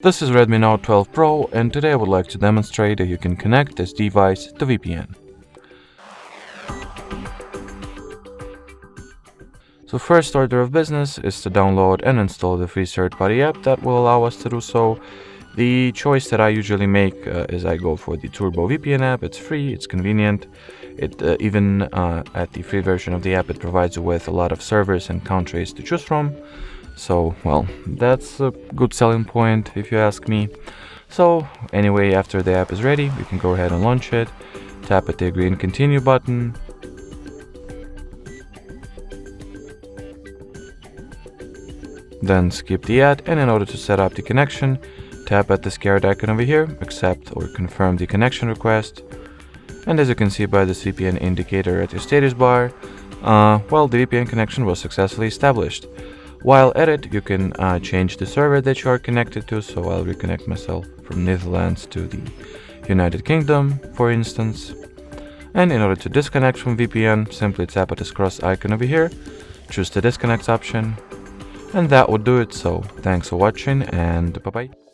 This is Redmi Note 12 Pro, and today I would like to demonstrate that you can connect this device to VPN. So first order of business is to download and install the free third-party app that will allow us to do so. The choice that I usually make is I go for the TurboVPN app. It's free, it's convenient. Even at the free version of the app, it provides you with a lot of servers and countries to choose from. So, well, that's a good selling point if you ask me. So, anyway, after the app is ready, we can go ahead and launch it. Tap at the agree and continue button. Then skip the ad, and in order to set up the connection, tap at the squared icon over here, accept or confirm the connection request. And as you can see by this VPN indicator at your status bar, well, the VPN connection was successfully established. While at it, you can change the server that you are connected to, so I'll reconnect myself from Netherlands to the United Kingdom, for instance. And in order to disconnect from VPN, simply tap at this cross icon over here, choose the disconnect option, and that would do it. So thanks for watching, and bye-bye.